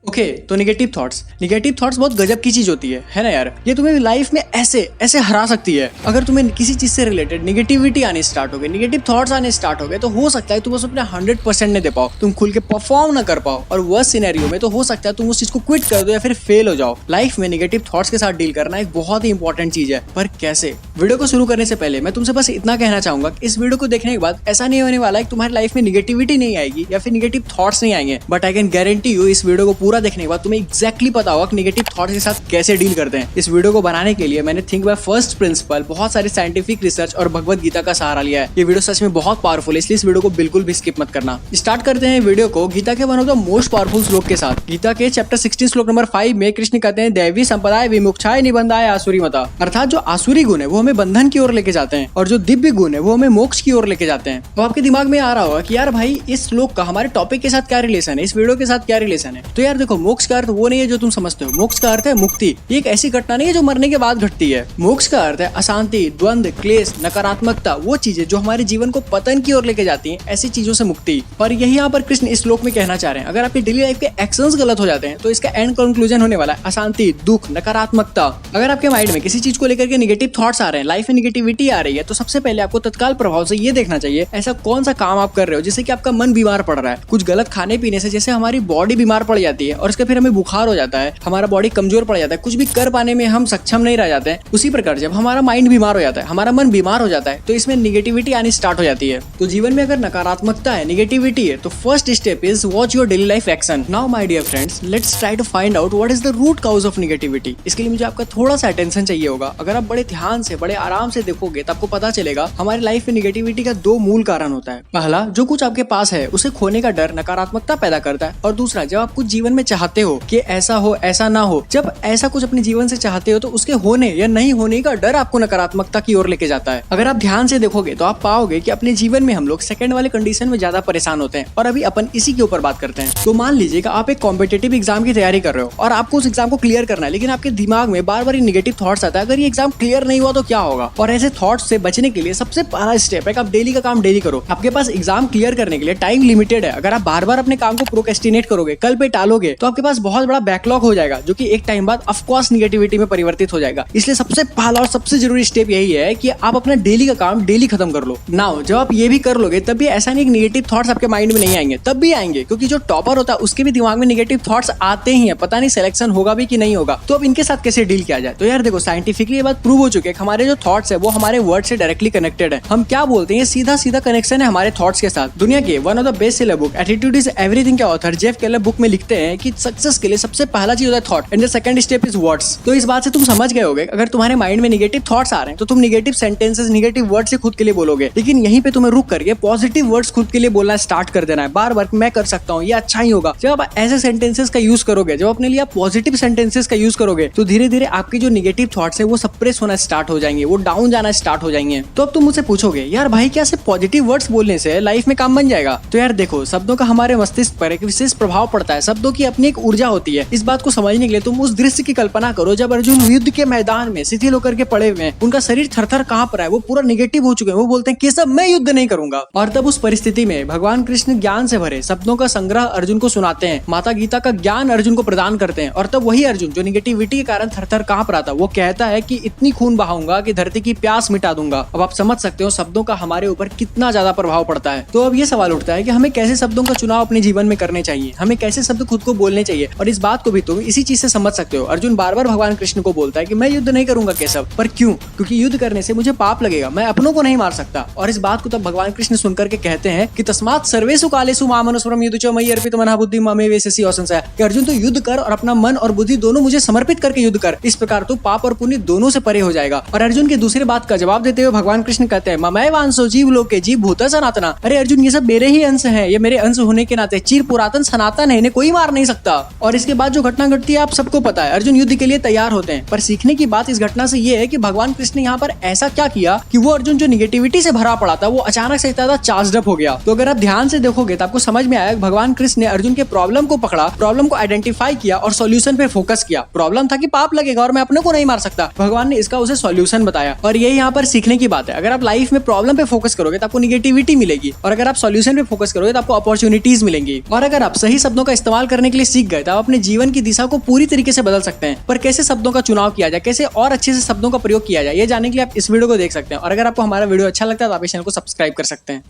Okay तो negative thoughts बहुत गजब की चीज होती है ना यार। ये तुम्हें लाइफ में ऐसे ऐसे हरा सकती है। अगर तुम्हें किसी चीज से रिलेटेड निगेटिविटी आनी स्टार्ट हो गई, निगेटिव थॉट्स आने स्टार्ट हो गए, तो हो सकता है तुम उसमें अपना 100% नहीं दे पाओ, तुम खुल के परफॉर्म ना कर पाओ, और वर्स्ट सिनेरियो में तो हो सकता है तुम उस चीज को क्विट कर दो या फिर फेल हो जाओ। लाइफ में निगेटिव थॉट्स के साथ डील करना एक बहुत ही इंपॉर्टेंट चीज है, पर कैसे? वीडियो को शुरू करने से पहले मैं तुमसे बस इतना कहना चाहूंगा कि इस वीडियो को देखने के बाद ऐसा नहीं होने वाला है कि तुम्हारी लाइफ में निगेटिविटी नहीं आएगी या फिर निगेटिव थॉट्स नहीं आएंगे, but I can guarantee you इस वीडियो को पूरा देखने के बाद तुम्हें एग्जैक्टली पता होगा कि निगेटिव थॉट्स के साथ कैसे डील करते हैं। इस वीडियो को बनाने के लिए मैंने थिंक बाय फर्स्ट प्रिंसिपल, बहुत सारी साइंटिफिक रिसर्च और भगवत गीता का सहारा लिया है। ये वीडियो सच में बहुत पावरफुल है, इसलिए इस वीडियो को बिल्कुल भी स्किप मत करना। स्टार्ट करते हैं वीडियो को गीता के one of the most powerful श्लोक के साथ। गीता के चैप्टर 16 श्लोक नंबर 5 में कृष्ण कहते हैं, दैवी संपदाय विमुक्षाय निबंधाय आसुरी मता। अर्थात जो आसुरी गुण है वो हमें बंधन की ओर लेके जाते हैं और जो दिव्य गुण है वो हमें मोक्ष की ओर लेके जाते हैं। तो आपके दिमाग में आ रहा होगा कि यार भाई इस श्लोक का हमारे टॉपिक के साथ क्या रिलेशन है, इस वीडियो के साथ क्या रिलेशन है? तो यार देखो, मोक्ष का अर्थ वो नहीं है जो तुम समझते हो। मोक्ष का अर्थ है मुक्ति। ये एक ऐसी घटना नहीं है जो मरने के बाद घटती है। मोक्ष का अर्थ है अशांति, द्वंद, क्लेश, नकारात्मकता, वो चीजें जो हमारे जीवन को पतन की ओर लेके जाती हैं, ऐसी चीजों से मुक्ति। और यही यहाँ पर कृष्ण इस श्लोक में कहना चाह रहे हैं। अगर आपकी डेली लाइफ के एक्शंस गलत हो जाते हैं तो इसका एंड कंक्लूजन होने वाला है अशांति, दुख, नकारात्मकता। अगर आपके माइंड में किसी चीज को लेकर के नेगेटिव थॉट्स आ रहे हैं, लाइफ में नेगेटिविटी आ रही है, तो सबसे पहले आपको तत्काल प्रभाव से ये देखना चाहिए ऐसा कौन सा काम आप कर रहे हो जिससे कि आपका मन बीमार पड़ रहा है। कुछ गलत खाने पीने से जैसे हमारी बॉडी बीमार पड़ जाती है और उसके फिर हमें बुखार हो जाता है, हमारा बॉडी कमजोर पड़ जाता है, कुछ भी कर पाने में हम सक्षम नहीं रह जाते हैं। उसी प्रकार जब हमारा माइंड बीमार हो जाता है, हमारा मन बीमार हो जाता है, तो इसमें निगेटिविटी आनी स्टार्ट हो जाती है। तो जीवन में अगर नकारात्मकता है, निगेटिविटी है, तो first step is watch your daily life action. Now my dear friends, let's try to find out what is the root cause of negativity. इसके लिए मुझे आपका थोड़ा सा अटेंशन चाहिए होगा। अगर आप बड़े ध्यान से, बड़े आराम से देखोगे तो आपको पता चलेगा हमारी लाइफ में निगेटिविटी का दो मूल कारण होता है। पहला, जो कुछ आपके पास है उसे खोने का डर नकारात्मकता पैदा करता है, और दूसरा, जब आप कुछ जीवन में चाहते हो कि ऐसा हो ऐसा ना हो, जब ऐसा कुछ अपने जीवन से चाहते हो तो उसके होने या नहीं होने का डर आपको नकारात्मकता की ओर लेके जाता है। अगर आप ध्यान से देखोगे तो आप पाओगे कि अपने जीवन में हम लोग सेकंड वाले कंडीशन में ज्यादा परेशान होते हैं, और अभी अपन इसी के ऊपर बात करते हैं। तो मान लीजिएगा आप एक कॉम्पिटेटिव एग्जाम की तैयारी कर रहे हो और आपको उस एग्जाम को क्लियर करना है, लेकिन आपके दिमाग में बार बार नेगेटिव थॉट्स आता है, अगर ये एग्जाम क्लियर नहीं हुआ तो क्या होगा? और ऐसे थॉट्स से बचने के लिए सबसे पहला स्टेप है कि आप डेली का काम डेली करो। आपके पास एग्जाम क्लियर करने के लिए टाइम लिमिटेड है। अगर आप बार बार अपने काम को प्रोक्रेस्टिनेट करोगे, कल पे टालोगे, तो आपके पास बहुत बड़ा बैकलॉग हो जाएगा, जो कि एक टाइम बाद ऑफकोर्स निगेटिविटी में परिवर्तित हो जाएगा। इसलिए सबसे पहला और सबसे जरूरी स्टेप यही है कि आप अपना डेली का काम डेली खत्म कर लो। नाउ जब आप ये भी कर लोगे तब भी ऐसा नहीं कि नेगेटिव थॉट्स आपके माइंड में नहीं आएंगे, तब भी आएंगे, क्योंकि जो टॉपर होता है उसके भी दिमाग में नेगेटिव थॉट्स आते ही हैं। पता नहीं सिलेक्शन होगा भी कि नहीं होगा। तो अब इनके साथ कैसे डील किया जाए? तो यार देखो, साइंटिफिकली ये बात प्रूव हो चुकी है कि हमारे जो थॉट्स है वो हमारे वर्ड से डायरेक्टली कनेक्टेड है। हम क्या बोलते हैं, सीधा सीधा कनेक्शन है हमारे थॉट्स के साथ। दुनिया के one of the best seller book attitude is everything के ऑथर जेफ केलर बुक में लिखते हैं कि सक्सेस के लिए सबसे पहला चीज होता है thought, and the second step is words. तो इस बात से तुम समझ गए होगे, अगर तुम्हारे माइंड में नेगेटिव थॉट्स आ रहे हैं तो तुम नेगेटिव सेंटेंसेस, नेगेटिव वर्ड से खुद के लिए बोलोगे, लेकिन यहीं पे तुम्हें रुक करके पॉजिटिव वर्ड्स खुद के लिए बोलना स्टार्ट कर देना है। बार बार मैं कर सकता हूँ, ये अच्छा ही होगा। जब आप ऐसे सेंटेंसेस का यूज करोगे, जब अपने लिए आप पॉजिटिव सेंटेंसेस का यूज करोगे, तो धीरे धीरे आपकी जो नेगेटिव थॉट्स है वो सप्रेस होना स्टार्ट हो जाएंगे, वो डाउन जाना स्टार्ट हो जाएंगे। तो अब तुम मुझसे पूछोगे, यार भाई क्या सिर्फ पॉजिटिव वर्ड्स बोलने से लाइफ में काम बन जाएगा? तो यार देखो, शब्दों का हमारे मस्तिष्क पर एक विशेष प्रभाव पड़ता है। शब्दों की अपनी एक ऊर्जा होती है। इस बात को समझने के लिए तुम उस दृश्य की कल्पना करो जब अर्जुन युद्ध के मैदान में शिथिल होकर के पड़े हुए हैं, उनका शरीर थरथर कांप रहा है, वो पूरा नेगेटिव हो चुके हैं, वो बोलते हैं केशव मैं युद्ध नहीं करूंगा। और तब उस परिस्थिति में भगवान कृष्ण ज्ञान से भरे शब्दों का संग्रह अर्जुन को सुनाते हैं, माता गीता का ज्ञान अर्जुन को प्रदान करते हैं, और तब वही अर्जुन जो नेगेटिविटी के कारण थरथर कांप रहा था, वो कहता है कि इतनी खून बहाऊंगा कि धरती की प्यास मिटा दूंगा। अब आप समझ सकते हो शब्दों का हमारे ऊपर कितना ज्यादा प्रभाव पड़ता है। तो अब ये सवाल उठता है कि हमें कैसे शब्दों का चुनाव अपने जीवन में करने चाहिए, हमें कैसे शब्द खुद को बोलने चाहिए। और इस बात को भी तुम इसी चीज से समझ सकते हो। अर्जुन बार बार भगवान कृष्ण को बोलता है कि मैं युद्ध नहीं करूंगा केशव, पर क्यों? क्योंकि युद्ध करने से मुझे पाप लगेगा, मैं अपनों को नहीं मार सकता। और इस बात को तब भगवान कृष्ण सुनकर के कहते हैं कि तस्मात् सर्वेषु कालेषु मामनुस्मरं युद्धच मयि अर्पित मनः बुद्धि ममे वेशसि औसंसय, कि अर्जुन तो युद्ध कर और अपना मन और बुद्धि दोनों मुझे समर्पित करके युद्ध कर, इस प्रकार तो पाप और पुण्य दोनों से परे हो जाएगा। और अर्जुन की दूसरी बात का जवाब देते हुए भगवान कृष्ण कहते हैं ममैवांसो जीव लोके जीव भूत सनातना। अरे अर्जुन, ये सब मेरे ही अंश है, ये मेरे अंश होने के नाते चिर पुरातन सनातन है, इन्हें कोई मार नहीं सकता। और इसके बाद जो घटना घटती है आप सबको पता है, अर्जुन युद्ध के लिए तैयार होते हैं। पर सीखने की बात इस घटना से ये है कि भगवान कृष्ण ने यहाँ पर ऐसा क्या किया कि वो अर्जुन जो निगेटिविटी से भरा पड़ा था वो अचानक से इतना चार्ज अप हो गया। तो अगर आप ध्यान से देखोगे तो आपको समझ में आया भगवान कृष्ण ने अर्जुन के प्रॉब्लम को पकड़ा, प्रॉब्लम को आइडेंटिफाई किया और सॉल्यूशन पे फोकस किया। प्रॉब्लम था कि पाप लगेगा और मैं अपने को नहीं मार सकता, भगवान ने इसका उसे सॉल्यूशन बताया। और ये यहाँ पर सीखने की बात है, अगर आप लाइफ में प्रॉब्लम पे फोकस करोगे तो आपको निगेटिविटी मिलेगी, और अगर आप सॉल्यूशन पे फोकस करोगे तो आपको अपॉर्चुनिटीज मिलेंगी। और अगर आप सही शब्दों का इस्तेमाल करने करने के लिए सीख गए तो आप अपने जीवन की दिशा को पूरी तरीके से बदल सकते हैं। पर कैसे शब्दों का चुनाव किया जाए, कैसे और अच्छे से शब्दों का प्रयोग किया जाए, ये जानने के लिए आप इस वीडियो को देख सकते हैं। और अगर आपको हमारा वीडियो अच्छा लगता है तो आप इस चैनल को सब्सक्राइब कर सकते हैं।